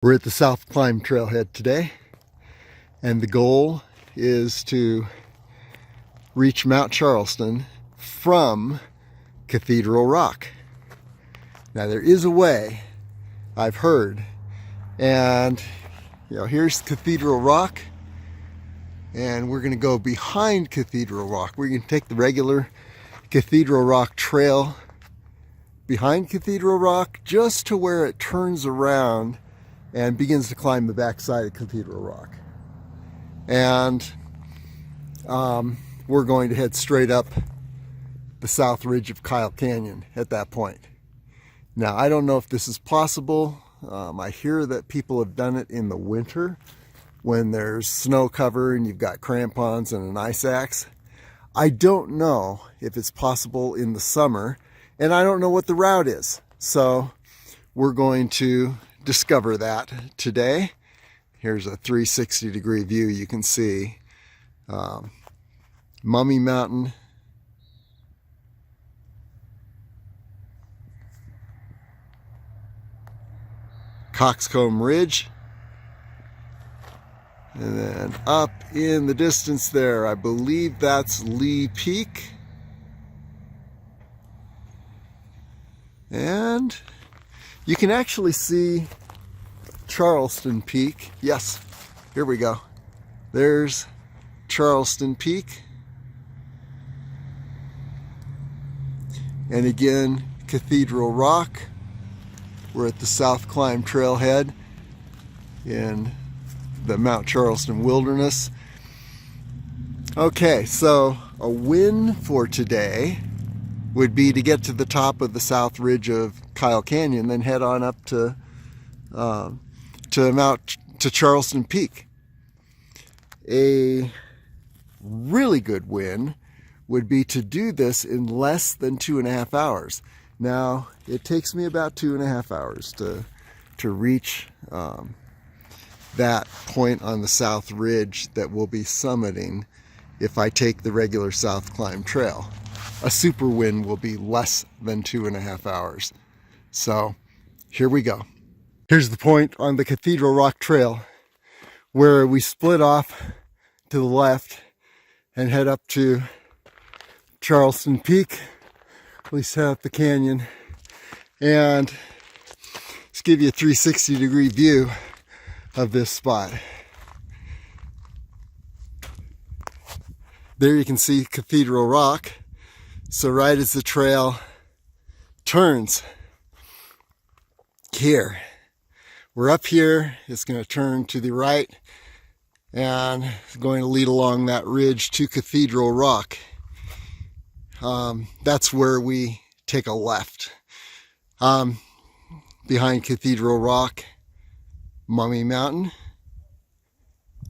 We're at the South Climb Trailhead today, and the goal is to reach Mount Charleston from Cathedral Rock. Now there is a way, I've heard, and here's Cathedral Rock, and we're going to go behind Cathedral Rock. We're going to take the regular Cathedral Rock trail behind Cathedral Rock just to where it turns around and begins to climb the backside of Cathedral Rock. And we're going to head straight up the south ridge of Kyle Canyon at that point. Now, I don't know if this is possible. I hear that people have done it in the winter when there's snow cover and you've got crampons and an ice axe. I don't know if it's possible in the summer, and I don't know what the route is. So we're going to discover that today. Here's a 360-degree view. You can see Mummy Mountain, Coxcomb Ridge, and then up in the distance there, I believe that's Lee Peak, and you can actually see Charleston Peak. Yes, here we go. There's Charleston Peak. And again, Cathedral Rock. We're at the South Climb Trailhead in the Mount Charleston Wilderness. Okay, so a win for today would be to get to the top of the south ridge of Kyle Canyon, then head on up to Charleston Peak. A really good win would be to do this in less than 2.5 hours. Now, it takes me about 2.5 hours to reach that point on the south ridge that we'll be summiting if I take the regular South Climb Trail. A super win will be less than 2.5 hours. So here we go. Here's the point on the Cathedral Rock Trail where we split off to the left and head up to Charleston Peak, at least head up the canyon, and let's give you a 360-degree view of this spot. There you can see Cathedral Rock. So right as the trail turns here, we're up here, it's going to turn to the right and it's going to lead along that ridge to Cathedral Rock. That's where we take a left. Behind Cathedral Rock, Mummy Mountain.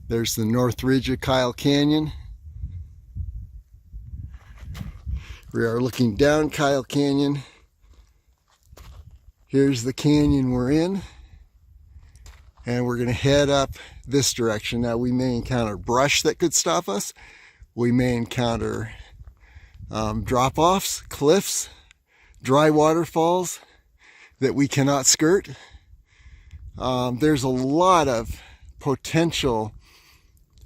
There's the north ridge of Kyle Canyon. We are looking down Kyle Canyon. Here's the canyon we're in. And we're going to head up this direction. Now, we may encounter brush that could stop us. We may encounter drop-offs, cliffs, dry waterfalls that we cannot skirt. There's a lot of potential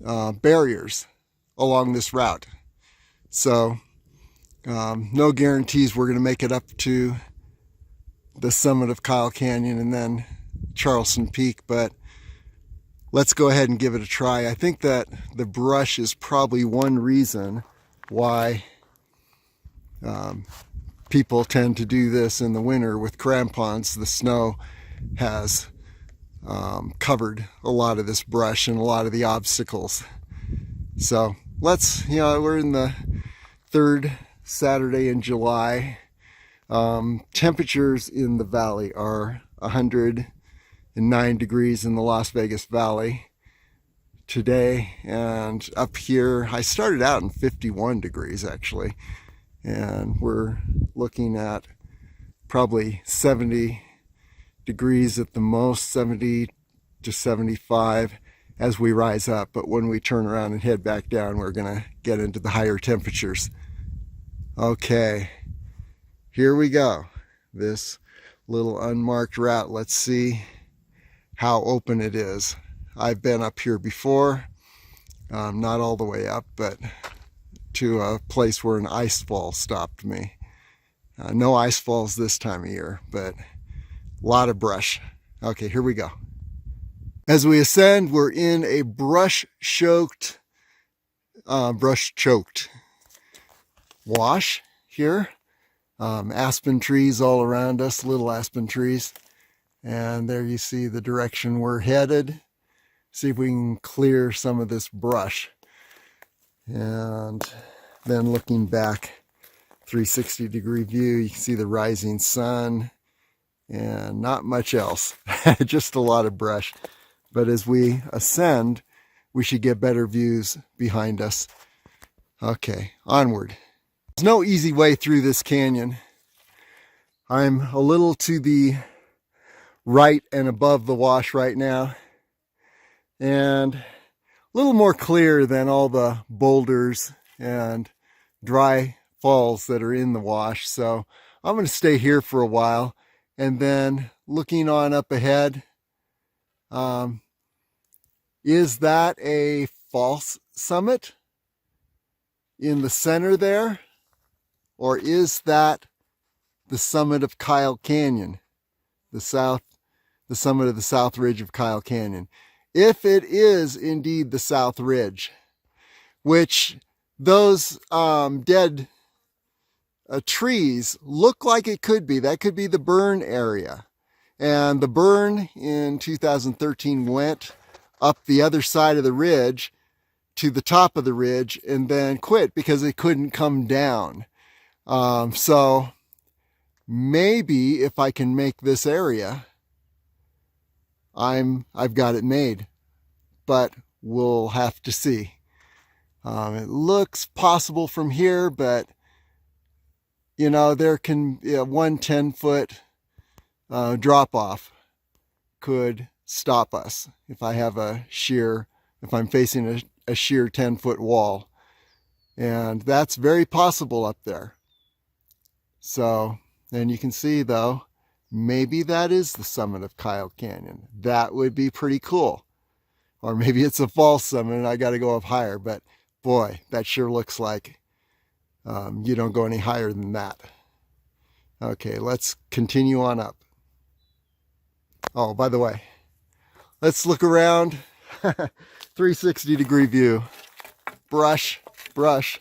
barriers along this route. So, no guarantees we're going to make it up to the summit of Kyle Canyon and then Charleston Peak, but let's go ahead and give it a try. I think that the brush is probably one reason why people tend to do this in the winter with crampons. The snow has covered a lot of this brush and a lot of the obstacles. So let's, we're in the third Saturday in July. Temperatures in the valley are 109 degrees in the Las Vegas Valley today, and up here I started out in 51 degrees actually, and we're looking at probably 70 degrees at the most, 70 to 75 as we rise up. But when we turn around and head back down, we're gonna get into the higher temperatures. Okay, here we go. This little unmarked route. Let's see how open it is. I've been up here before, not all the way up, but to a place where an ice fall stopped me. No ice falls this time of year, but a lot of brush. Okay, here we go. As we ascend, we're in a brush-choked wash here. Aspen trees all around us, little aspen trees. And there you see the direction we're headed. See if we can clear some of this brush. And then looking back, 360-degree view, you can see the rising sun and not much else. Just a lot of brush. But as we ascend, we should get better views behind us. Okay, onward. There's no easy way through this canyon. I'm a little to the right and above the wash right now, and a little more clear than all the boulders and dry falls that are in the wash. So I'm going to stay here for a while, and then looking on up ahead, is that a false summit in the center there, or is that the summit of Kyle Canyon, the summit of the South Ridge of Kyle Canyon? If it is indeed the South Ridge, which those dead trees look like it could be, that could be the burn area. And the burn in 2013 went up the other side of the ridge to the top of the ridge and then quit because it couldn't come down. So maybe if I can make this area, I've got it made, but we'll have to see. It looks possible from here, but you know, there can be one 10-foot drop off could stop us if I have if I'm facing a sheer 10-foot wall, and that's very possible up there. So, and you can see though, maybe that is the summit of Kyle Canyon. That would be pretty cool. Or maybe it's a false summit and I got to go up higher. But boy, that sure looks like you don't go any higher than that. Okay, let's continue on up. Oh, by the way, let's look around. 360-degree view. Brush, brush,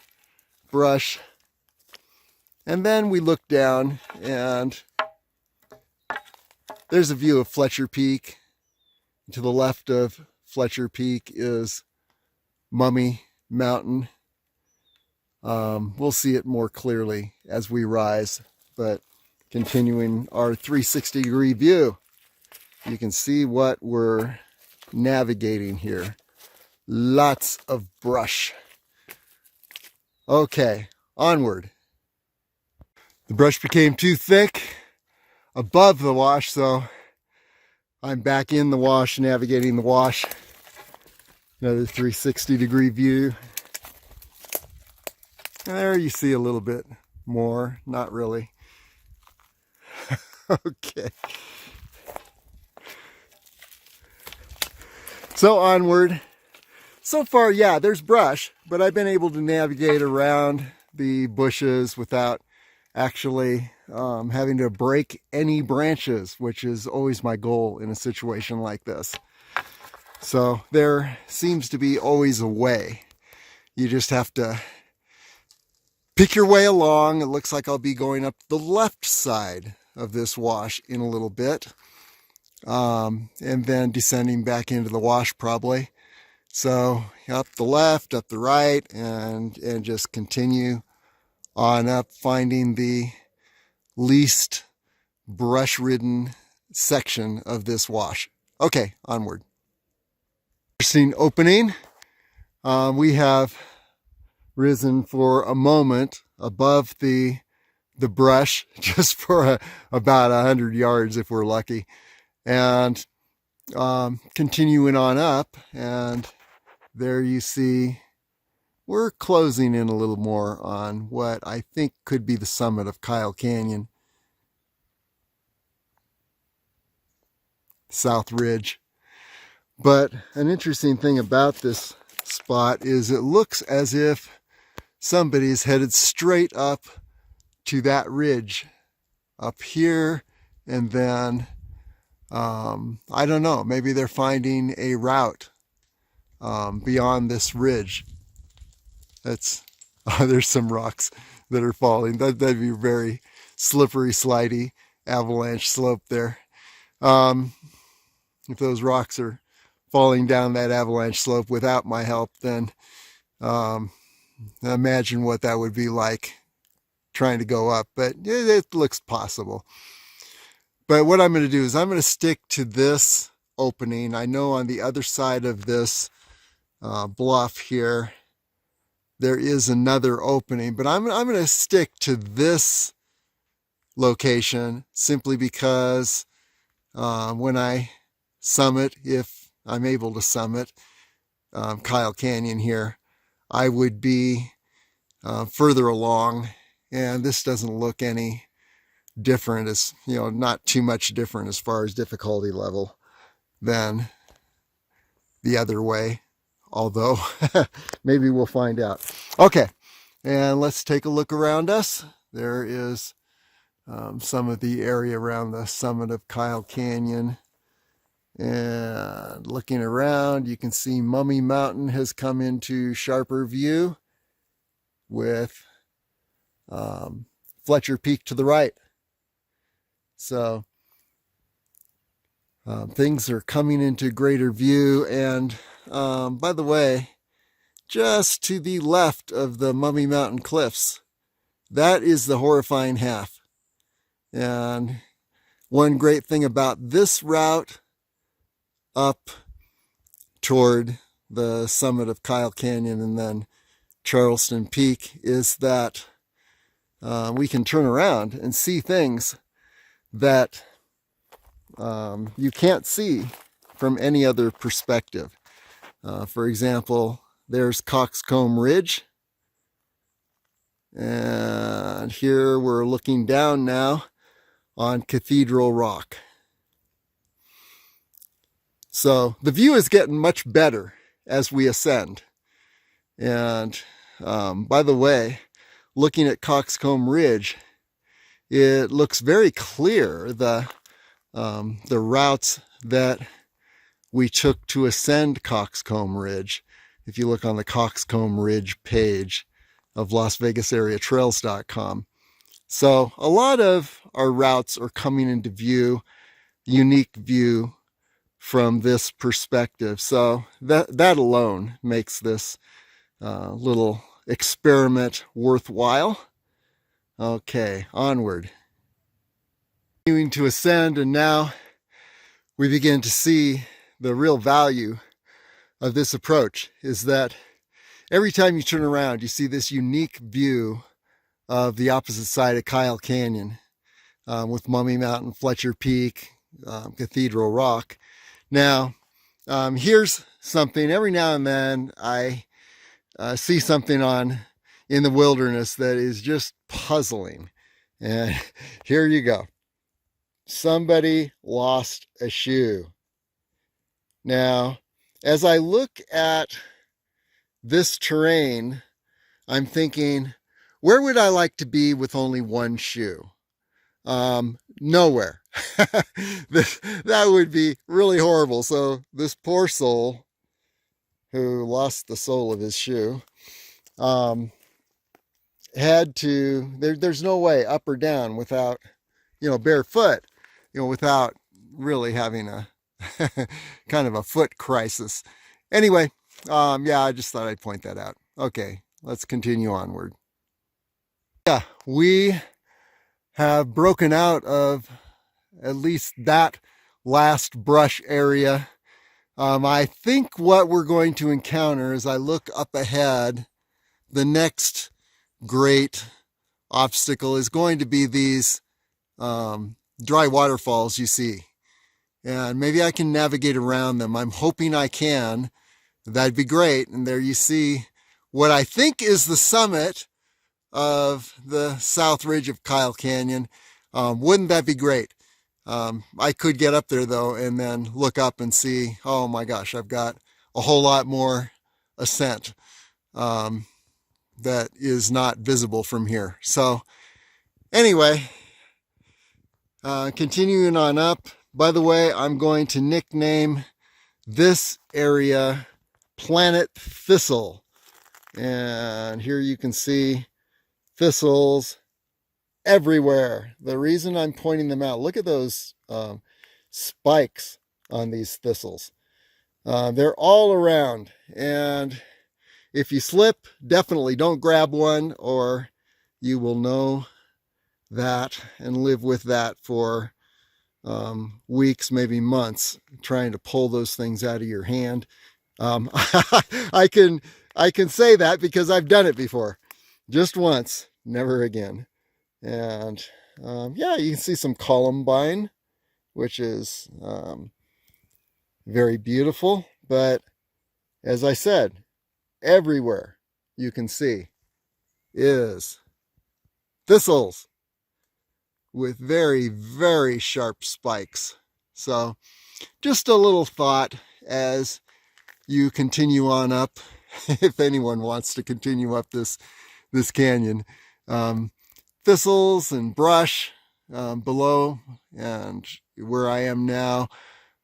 brush. And then we look down and there's a view of Fletcher Peak. To the left of Fletcher Peak is Mummy Mountain. We'll see it more clearly as we rise, but continuing our 360-degree view, you can see what we're navigating here. Lots of brush. Okay, onward. The brush became too thick above the wash, so I'm back in the wash, navigating the wash. Another 360-degree view. There you see a little bit more, not really. Okay. So onward. So far, yeah, there's brush, but I've been able to navigate around the bushes without actually having to break any branches, which is always my goal in a situation like this. So there seems to be always a way. You just have to pick your way along. It looks like I'll be going up the left side of this wash in a little bit, and then descending back into the wash probably. So up the left, up the right, and just continue on up, finding the least brush-ridden section of this wash. Okay, onward. Interesting opening. We have risen for a moment above the brush, just for about 100 yards if we're lucky, and continuing on up, and there you see we're closing in a little more on what I think could be the summit of Kyle Canyon. South Ridge. But an interesting thing about this spot is it looks as if somebody's headed straight up to that ridge up here, and then I don't know, maybe they're finding a route beyond this ridge. That's there's some rocks that are falling. That'd be very slippery, slidey avalanche slope there. If those rocks are falling down that avalanche slope without my help, then imagine what that would be like trying to go up. But it looks possible. But what I'm going to do is I'm going to stick to this opening. I know on the other side of this bluff here, there is another opening, but I'm going to stick to this location simply because when I summit, if I'm able to summit Kyle Canyon here, I would be further along, and this doesn't look any different, as you know, not too much different as far as difficulty level than the other way, although maybe we'll find out. Okay, and let's take a look around us. There is some of the area around the summit of Kyle Canyon, and looking around you can see Mummy Mountain has come into sharper view with Fletcher Peak to the right. So things are coming into greater view. And by the way, just to the left of the Mummy Mountain cliffs, that is the horrifying half. And one great thing about this route up toward the summit of Kyle Canyon and then Charleston Peak is that we can turn around and see things that you can't see from any other perspective. For example, there's Coxcomb Ridge, and here we're looking down now on Cathedral Rock. So the view is getting much better as we ascend. And by the way, looking at Coxcomb Ridge, it looks very clear, the routes that we took to ascend Coxcomb Ridge. If you look on the Coxcomb Ridge page of LasVegasAreaTrails.com. So a lot of our routes are coming into view, unique view from this perspective. So that alone makes this little experiment worthwhile. Okay, onward. Continuing to ascend, and now we begin to see the real value of this approach is that every time you turn around, you see this unique view of the opposite side of Kyle Canyon with Mummy Mountain, Fletcher Peak, Cathedral Rock. Now, here's something. Every now and then I see something in the wilderness that is just puzzling. And here you go. Somebody lost a shoe. Now, as I look at this terrain, I'm thinking, where would I like to be with only one shoe? Nowhere. That would be really horrible. So this poor soul who lost the sole of his shoe had to, there's no way up or down without, barefoot, without really having a kind of a foot crisis. Anyway, yeah, I just thought I'd point that out. Okay, let's continue onward. Yeah, we have broken out of at least that last brush area. I think what we're going to encounter as I look up ahead, the next great obstacle is going to be these dry waterfalls you see. And maybe I can navigate around them. I'm hoping I can. That'd be great. And there you see what I think is the summit of the south ridge of Kyle Canyon. Wouldn't that be great? I could get up there though and then look up and see, oh my gosh, I've got a whole lot more ascent that is not visible from here. So anyway, continuing on up. By the way, I'm going to nickname this area Planet Thistle. And here you can see thistles everywhere. The reason I'm pointing them out, look at those spikes on these thistles. They're all around. And if you slip, definitely don't grab one, or you will know that and live with that for weeks, maybe months, trying to pull those things out of your hand. I can say that because I've done it before, just once, never again. And yeah, you can see some columbine, which is very beautiful. But as I said, everywhere you can see is thistles with very, very sharp spikes. So just a little thought as you continue on up, if anyone wants to continue up this canyon. Thistles and brush below and where I am now,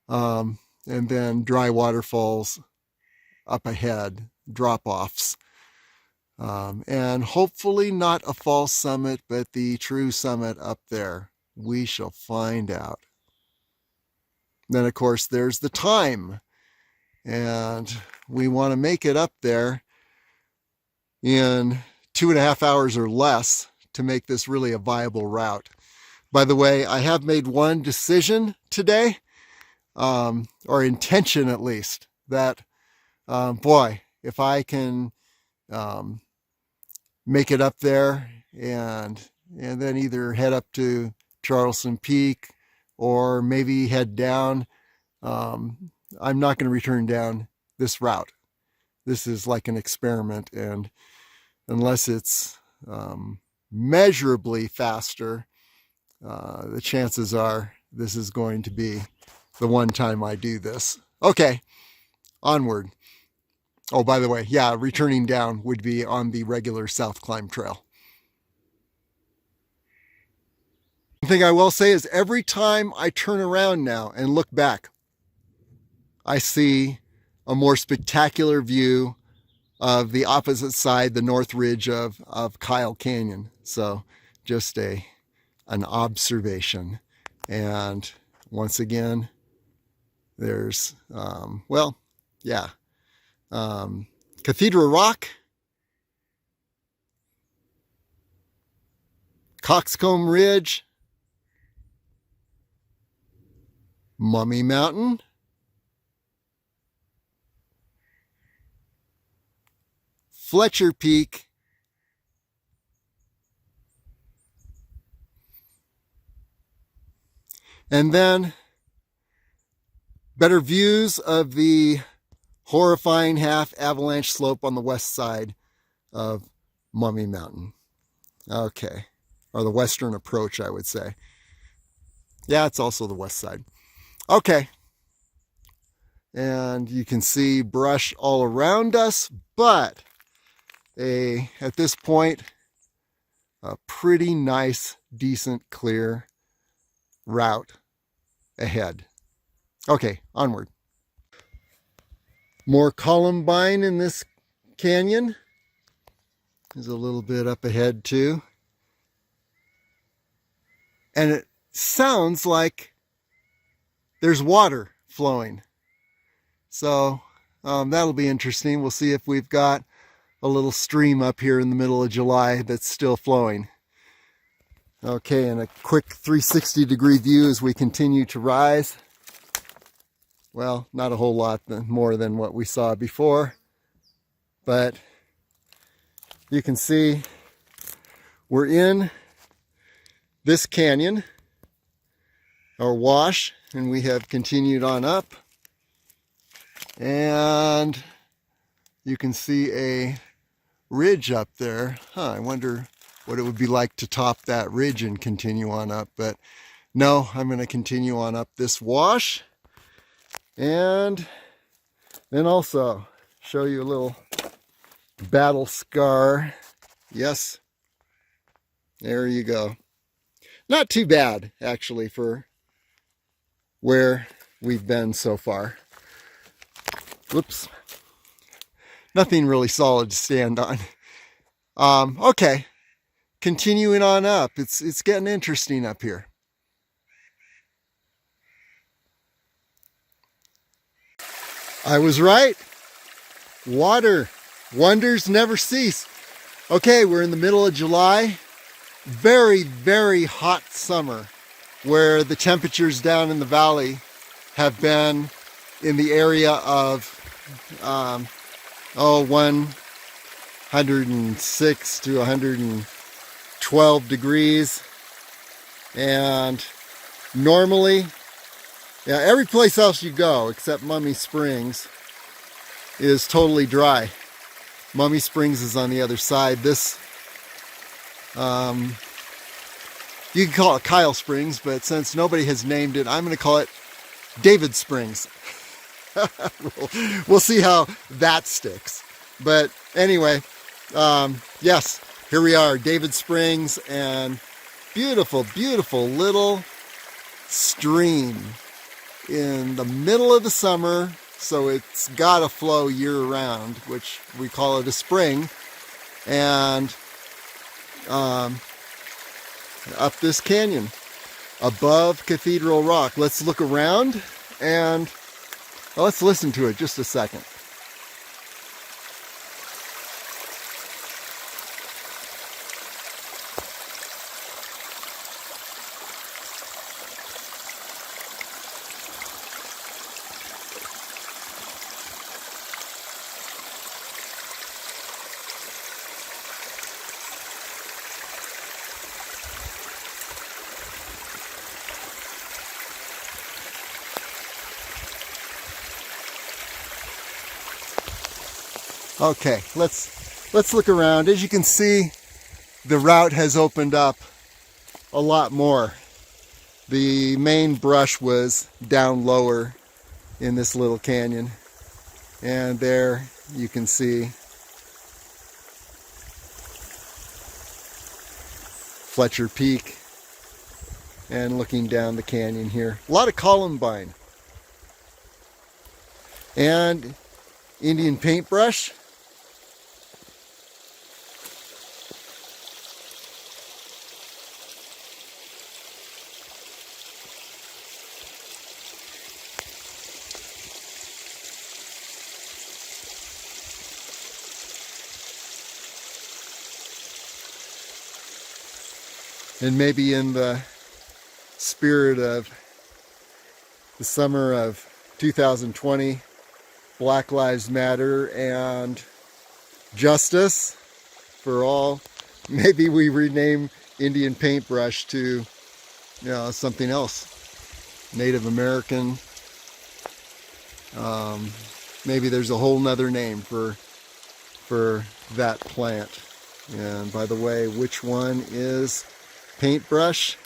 and then dry waterfalls up ahead, drop-offs. And hopefully not a false summit, but the true summit up there. We shall find out. Then, of course, there's the time. And we want to make it up there in 2.5 hours or less to make this really a viable route. By the way, I have made one decision today, or intention at least, that, boy, if I can make it up there and then either head up to Charleston Peak or maybe head down, I'm not going to return down this route. This is like an experiment, and unless it's measurably faster, the chances are this is going to be the one time I do this. Okay, onward. Oh, by the way, yeah, returning down would be on the regular South Climb Trail. One thing I will say is every time I turn around now and look back, I see a more spectacular view of the opposite side, the north ridge of Kyle Canyon. So just an observation. And once again, there's, well, yeah, Cathedral Rock, Coxcomb Ridge, Mummy Mountain, Fletcher Peak, and then better views of the horrifying half avalanche slope on the west side of Mummy Mountain. Okay, or the western approach, I would say. Yeah, it's also the west side. Okay, and you can see brush all around us, but at this point, a pretty nice, decent, clear route ahead. Okay, onward. More columbine in this canyon. There's a little bit up ahead too. And it sounds like there's water flowing. So that'll be interesting. We'll see if we've got a little stream up here in the middle of July that's still flowing. Okay, and a quick 360-degree view as we continue to rise. Well, not a whole lot more than what we saw before, but you can see we're in this canyon, or wash, and we have continued on up, and you can see a ridge up there. I wonder what it would be like to top that ridge and continue on up, but no, I'm going to continue on up this wash and then also show you a little battle scar. Yes, there you go. Not too bad, actually, for where we've been so far. Whoops. Nothing really solid to stand on. Okay, continuing on up. It's getting interesting up here. I was right. Water. Wonders never cease. Okay, we're in the middle of July. Very, very hot summer where the temperatures down in the valley have been in the area of 106 to 112 degrees. And normally, yeah, every place else you go except Mummy Springs is totally dry. Mummy Springs is on the other side. This, you can call it Kyle Springs, but since nobody has named it, I'm going to call it David Springs. We'll see how that sticks. But anyway, yes, here we are, David Springs, and beautiful, beautiful little stream in the middle of the summer. So it's got to flow year-round, which we call it a spring. And up this canyon, above Cathedral Rock. Let's look around and let's listen to it just a second. Okay, let's look around. As you can see, the route has opened up a lot more. The main brush was down lower in this little canyon. And there you can see Fletcher Peak and looking down the canyon here. A lot of columbine and Indian paintbrush. And maybe in the spirit of the summer of 2020, Black Lives Matter and justice for all, maybe we rename Indian paintbrush to, something else. Native American. Maybe there's a whole nother name for that plant. And by the way, which one is paintbrush?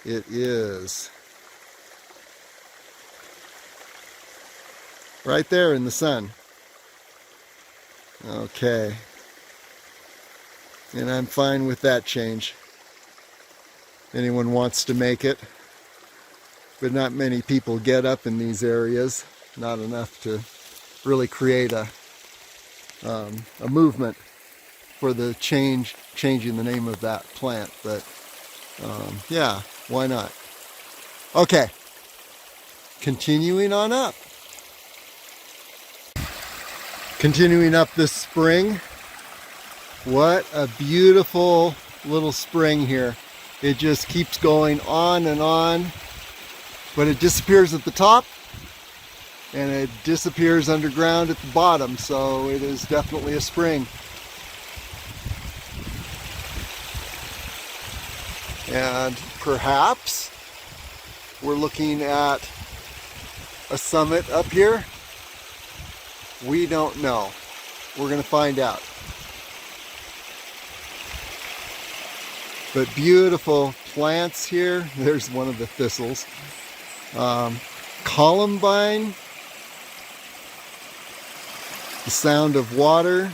It is right there in the sun. Okay. And I'm fine with that change. Anyone wants to make it. But not many people get up in these areas. Not enough to really create a movement for the changing the name of that plant. But yeah, why not? Okay, continuing on up. Continuing up this spring. What a beautiful little spring here. It just keeps going on and on, but it disappears at the top and it disappears underground at the bottom, so it is definitely a spring. And perhaps we're looking at a summit up here. We don't know. We're going to find out. But beautiful plants here. There's one of the thistles. Columbine. The sound of water.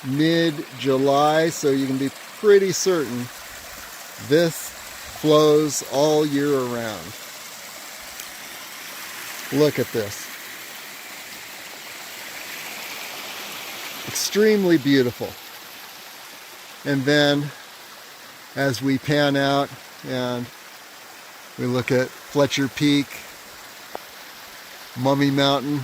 Mid-July, so you can be pretty certain this flows all year around. Look at this. Extremely beautiful. And then as we pan out and we look at Fletcher Peak, Mummy Mountain,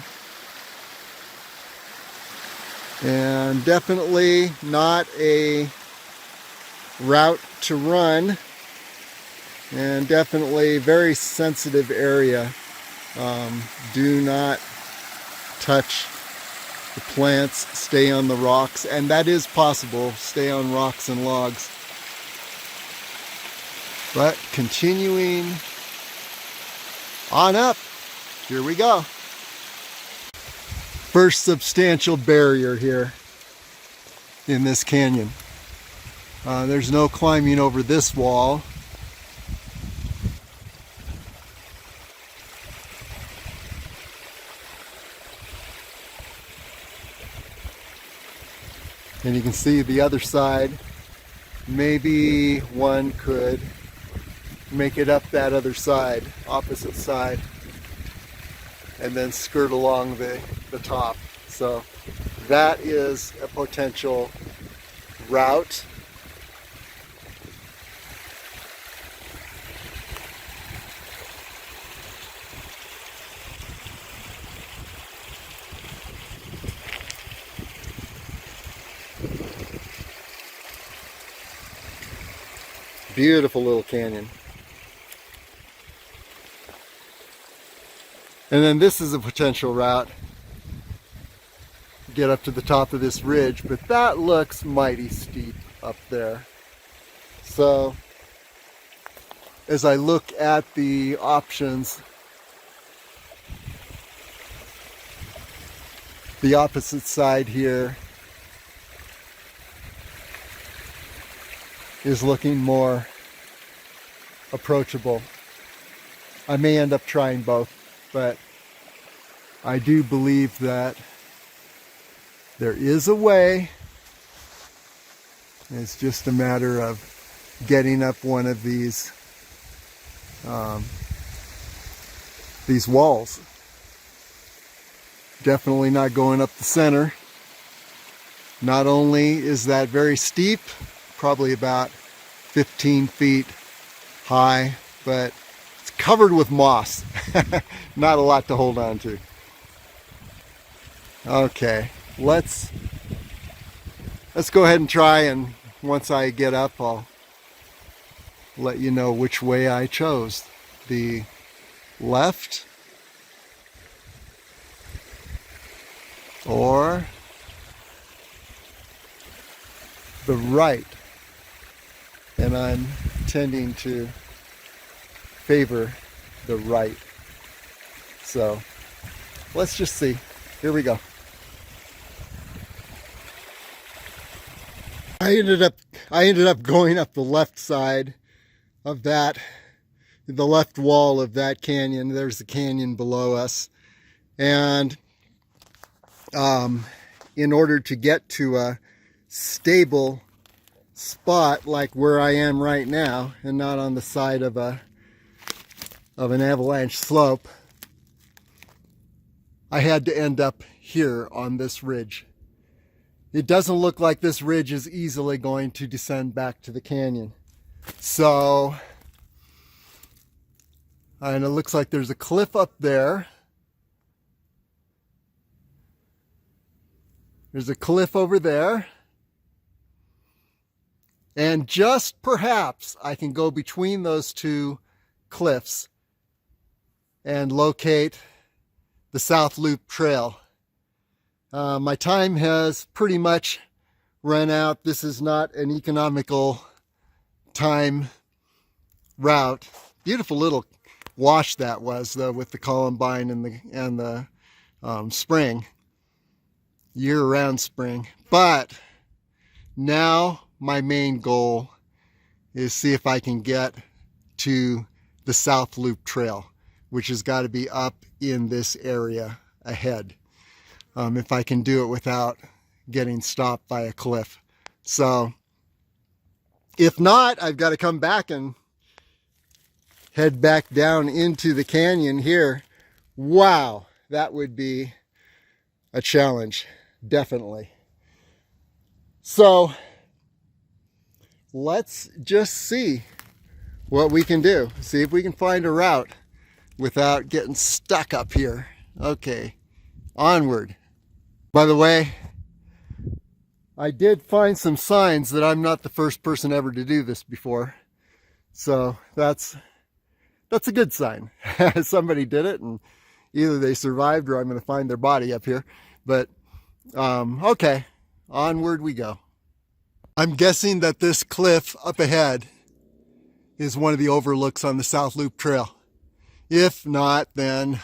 and definitely not a route to run, and definitely very sensitive area. Do not touch the plants, stay on the rocks, and that is possible, stay on rocks and logs. But continuing on up, here we go. First substantial barrier here in this canyon. There's no climbing over this wall. And you can see the other side. Maybe one could make it up that other side, opposite side, and then skirt along the top. So that is a potential route. Beautiful little canyon. And then this is a potential route. Get up to the top of this ridge, but that looks mighty steep up there. So as I look at the options, the opposite side here is looking more approachable. I may end up trying both, but I do believe that there is a way. It's just a matter of getting up one of these walls. Definitely not going up the center. Not only is that very steep, probably about 15 feet high, but it's covered with moss. Not a lot to hold on to. Okay, let's go ahead and try, and once I get up, I'll let you know which way I chose. The left or the right. And I'm tending to favor the right. So let's just see. Here we go. I ended up going up the left side of that, the left wall of that canyon. There's the canyon below us. And in order to get to a stable spot like where I am right now, and not on the side of an avalanche slope, I had to end up here on this ridge. It doesn't look like this ridge is easily going to descend back to the canyon. So, and it looks like there's a cliff up there. There's a cliff over there. And just perhaps I can go between those two cliffs and locate the South Loop Trail. My time has pretty much run out. This is not an economical time route. Beautiful little wash that was, though, with the columbine and the spring, year-round spring. But now my main goal is see if I can get to the South Loop Trail, which has got to be up in this area ahead. If I can do it without getting stopped by a cliff. So if not, I've got to come back and head back down into the canyon here. Wow, that would be a challenge, definitely. So let's just see what we can do. See if we can find a route without getting stuck up here. Okay, onward. By the way, I did find some signs that I'm not the first person ever to do this before. So that's a good sign. Somebody did it, and either they survived or I'm going to find their body up here. But okay, onward we go. I'm guessing that this cliff up ahead is one of the overlooks on the South Loop Trail. If not, then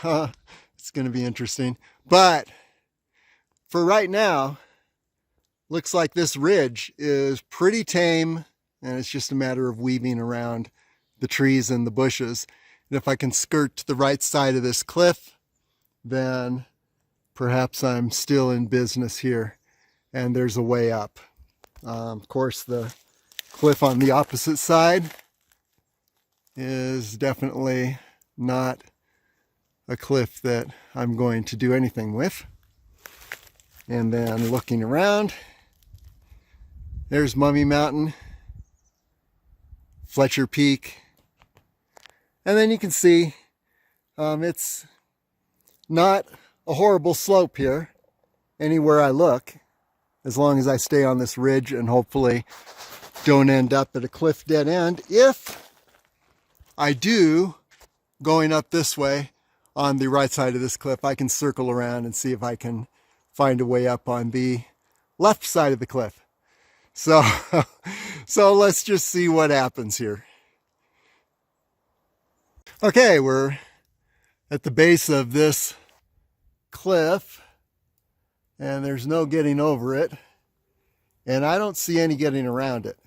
it's going to be interesting. But for right now, looks like this ridge is pretty tame, and it's just a matter of weaving around the trees and the bushes. And if I can skirt to the right side of this cliff, then perhaps I'm still in business here and there's a way up. Of course, the cliff on the opposite side is definitely not a cliff that I'm going to do anything with. And then looking around, there's Mummy Mountain, Fletcher Peak, and then you can see it's not a horrible slope here anywhere I look, as long as I stay on this ridge and hopefully don't end up at a cliff dead end. If I do, going up this way on the right side of this cliff, I can circle around and see if I can find a way up on the left side of the cliff. So let's just see what happens here. Okay, we're at the base of this cliff, and there's no getting over it, and I don't see any getting around it.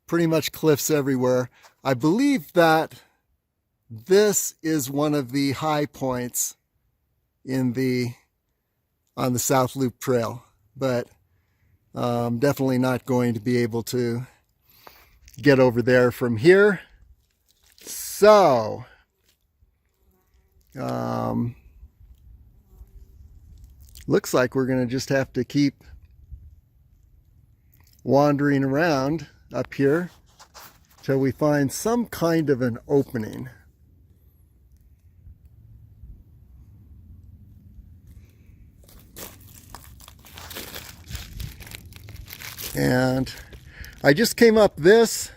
Pretty much cliffs everywhere. I believe that this is one of the high points on the South Loop Trail, but definitely not going to be able to get over there from here. So looks like we're going to just have to keep wandering around up here till we find some kind of an opening. And I just came up this.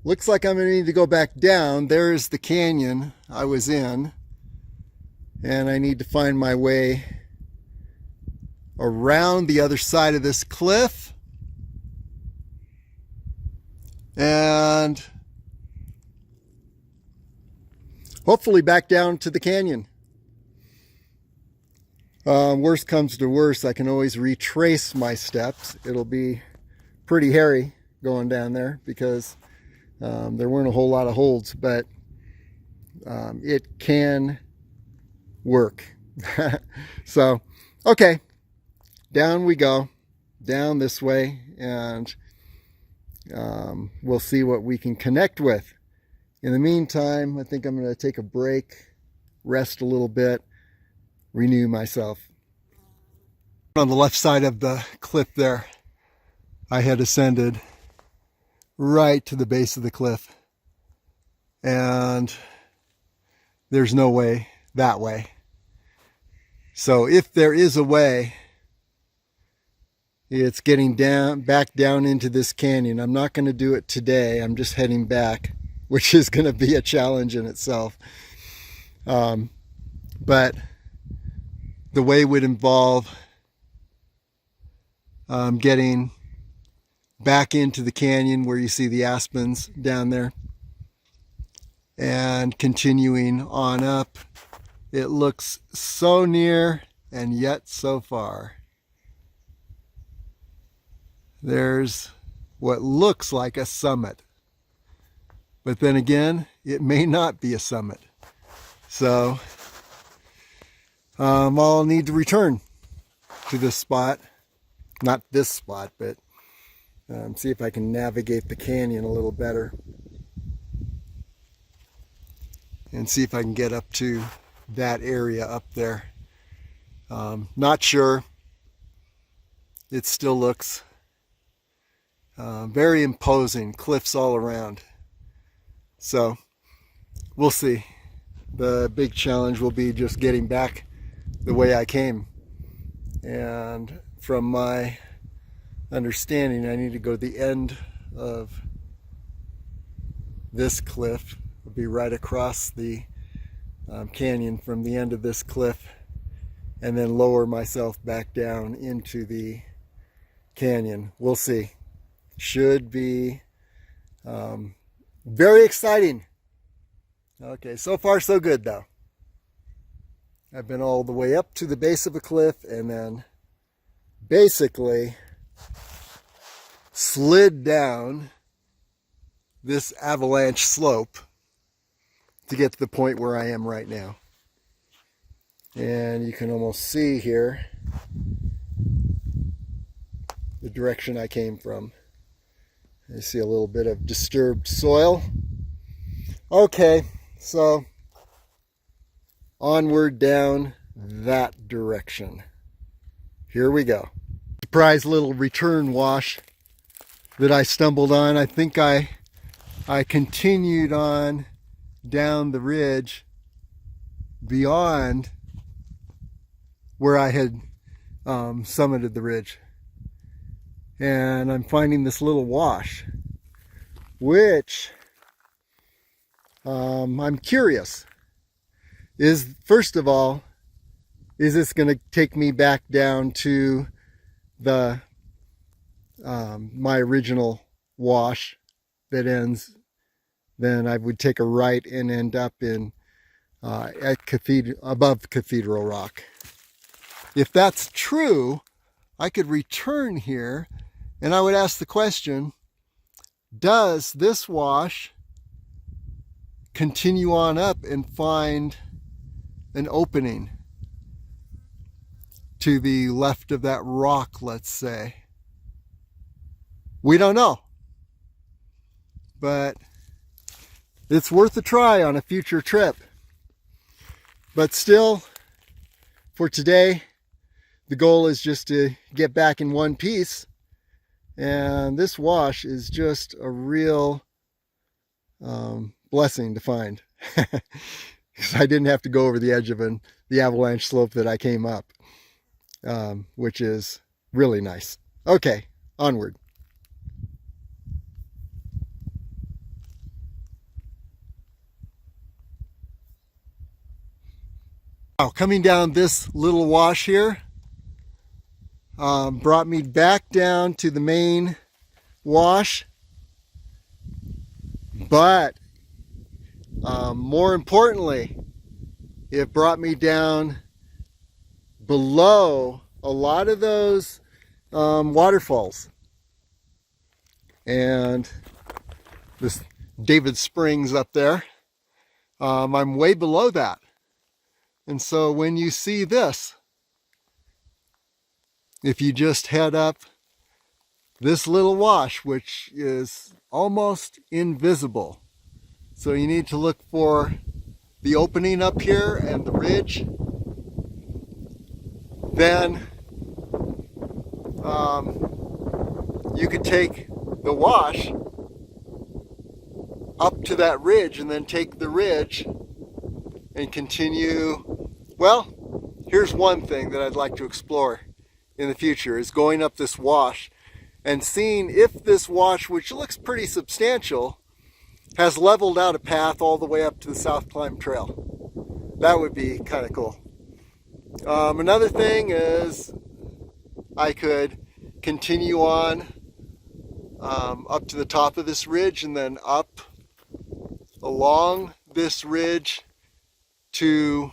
Looks like I'm going to need to go back down. There's the canyon I was in. And I need to find my way around the other side of this cliff. And hopefully back down to the canyon. Worst comes to worst, I can always retrace my steps. It'll be pretty hairy going down there because there weren't a whole lot of holds, but it can work. So, okay, down we go, down this way, and we'll see what we can connect with. In the meantime, I think I'm going to take a break, rest a little bit, renew myself. On the left side of the cliff there, I had ascended right to the base of the cliff, and there's no way that way. So if there is a way, it's getting back down into this canyon. I'm not going to do it today. I'm just heading back, which is going to be a challenge in itself. But the way would involve getting back into the canyon where you see the aspens down there and continuing on up. It looks so near and yet so far. There's what looks like a summit. But then again, it may not be a summit. So I'll need to return to this spot. Not this spot, but see if I can navigate the canyon a little better. And see if I can get up to that area up there. Not sure. It still looks very imposing, cliffs all around. So we'll see. The big challenge will be just getting back the way I came. And from my understanding, I need to go to the end of this cliff. It'll be right across the canyon from the end of this cliff, and then lower myself back down into the canyon. We'll see. Should be very exciting. Okay, so far so good though. I've been all the way up to the base of a cliff and then basically slid down this avalanche slope to get to the point where I am right now. And you can almost see here the direction I came from. You see a little bit of disturbed soil. Okay, so onward down that direction. Here we go. Surprise little return wash that I stumbled on. I think I continued on down the ridge beyond where I had summited the ridge. And I'm finding this little wash, which I'm curious. First of all, is this going to take me back down to the my original wash that ends? Then I would take a right and end up in at above Cathedral Rock. If that's true, I could return here and I would ask the question, does this wash continue on up and find an opening to the left of that rock, let's say? We don't know, but it's worth a try on a future trip. But still, for today, the goal is just to get back in one piece. And this wash is just a real blessing to find. Because I didn't have to go over the edge of the avalanche slope that I came up, which is really nice. Okay, onward. Now, coming down this little wash here, brought me back down to the main wash, but more importantly, it brought me down below a lot of those waterfalls. And this David Springs up there, I'm way below that. And so when you see this, if you just head up this little wash, which is almost invisible, so you need to look for the opening up here and the ridge, then you could take the wash up to that ridge and then take the ridge and continue. Well, here's one thing that I'd like to explore in the future, is going up this wash and seeing if this wash, which looks pretty substantial, has leveled out a path all the way up to the South Climb Trail. That would be kind of cool. Another thing is I could continue on up to the top of this ridge and then up along this ridge to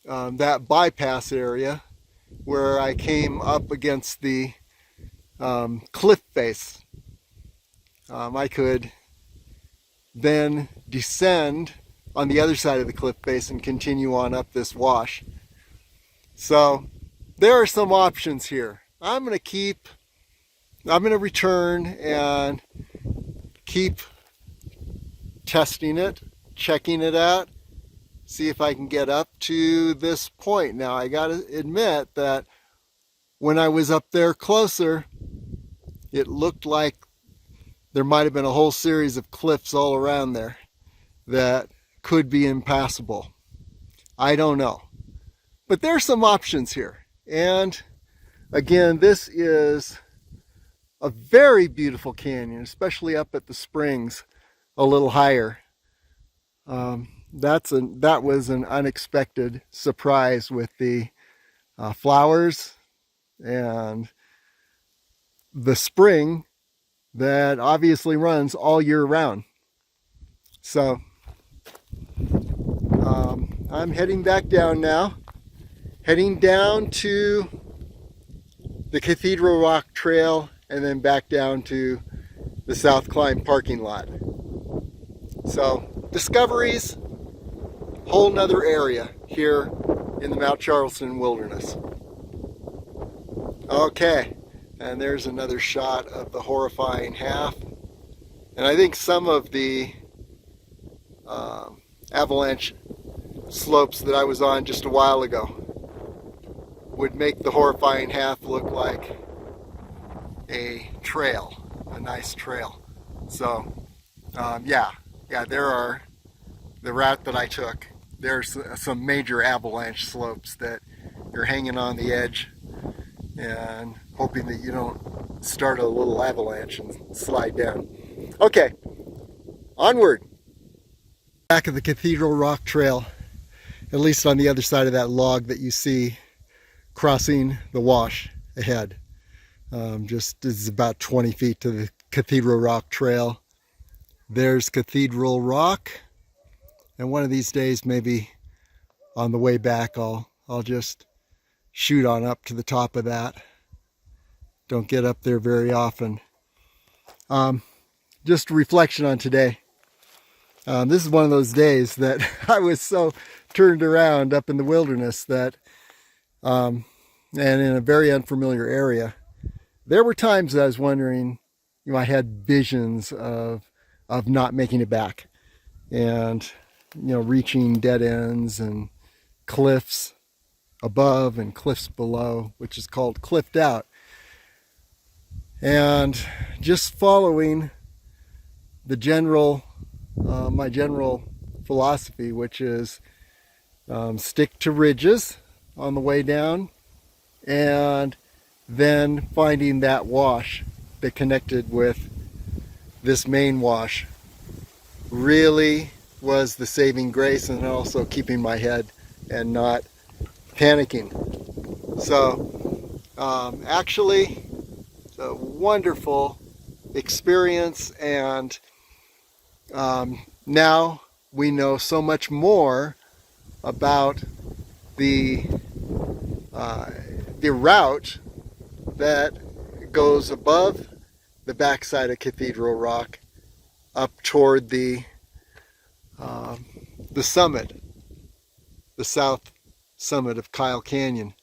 that bypass area where I came up against the cliff face. I could then descend on the other side of the cliff face and continue on up this wash. So there are some options here. I'm going to return and keep testing it, checking it out, see if I can get up to this point. Now I got to admit that when I was up there closer, it looked like there might have been a whole series of cliffs all around there that could be impassable. I don't know. But there's some options here. And again, this is a very beautiful canyon, especially up at the springs a little higher. That was an unexpected surprise with the flowers and the spring that obviously runs all year round. So I'm heading back down now, heading down to the Cathedral Rock Trail and then back down to the South Climb parking lot. So discoveries, whole nother area here in the Mount Charleston Wilderness. Okay, and there's another shot of the horrifying half. And I think some of the avalanche slopes that I was on just a while ago would make the horrifying half look like a trail, a nice trail. So yeah, there are the route that I took. There's some major avalanche slopes that you're hanging on the edge and hoping that you don't start a little avalanche and slide down. Okay, onward. Back of the Cathedral Rock Trail, at least on the other side of that log that you see crossing the wash ahead. Just is about 20 feet to the Cathedral Rock Trail. There's Cathedral Rock, and one of these days, maybe on the way back, I'll just shoot on up to the top of that. Don't get up there very often. Just a reflection on today. This is one of those days that I was so turned around up in the wilderness that, and in a very unfamiliar area, there were times that I was wondering, I had visions of not making it back, and reaching dead ends and cliffs above and cliffs below, which is called cliffed out, and just following the general my general philosophy, which is stick to ridges on the way down, and then finding that wash that connected with this main wash really was the saving grace, and also keeping my head and not panicking. So actually, it's a wonderful experience, and now we know so much more about the route that goes above the backside of Cathedral Rock up toward the summit, the south summit of Kyle Canyon.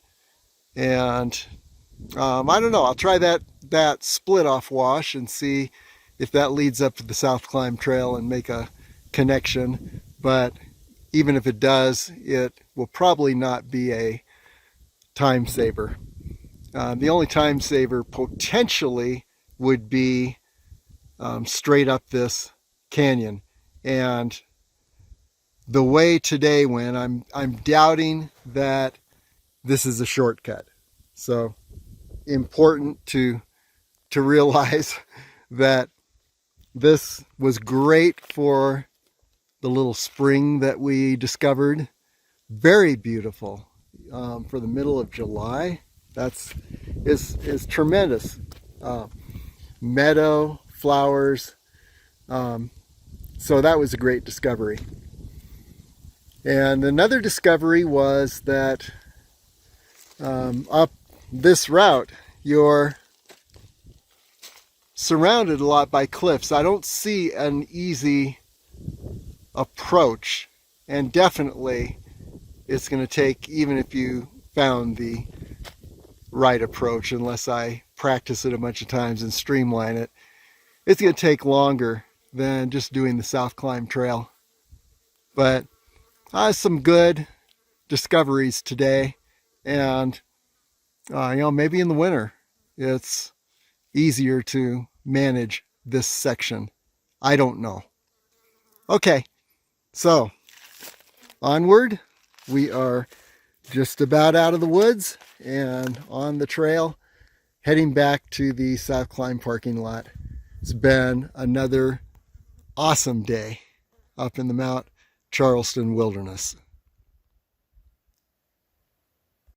And I don't know, I'll try that split off wash and see if that leads up to the South Climb Trail and make a connection. But even if it does, it will probably not be a time saver. The only time saver potentially would be straight up this canyon. And the way today went, I'm doubting that this is a shortcut. So important to realize that this was great for the little spring that we discovered. Very beautiful for the middle of July. Is tremendous. Meadow, flowers. So that was a great discovery. And another discovery was that up this route, you're surrounded a lot by cliffs. I don't see an easy approach, and definitely it's going to take, even if you found the right approach, unless I practice it a bunch of times and streamline it, it's going to take longer than just doing the South Climb Trail. But some good discoveries today, and maybe in the winter it's easier to manage this section. I don't know. Okay, so onward. We are just about out of the woods and on the trail, heading back to the South Climb parking lot. It's been another awesome day up in the Mount Charleston Wilderness.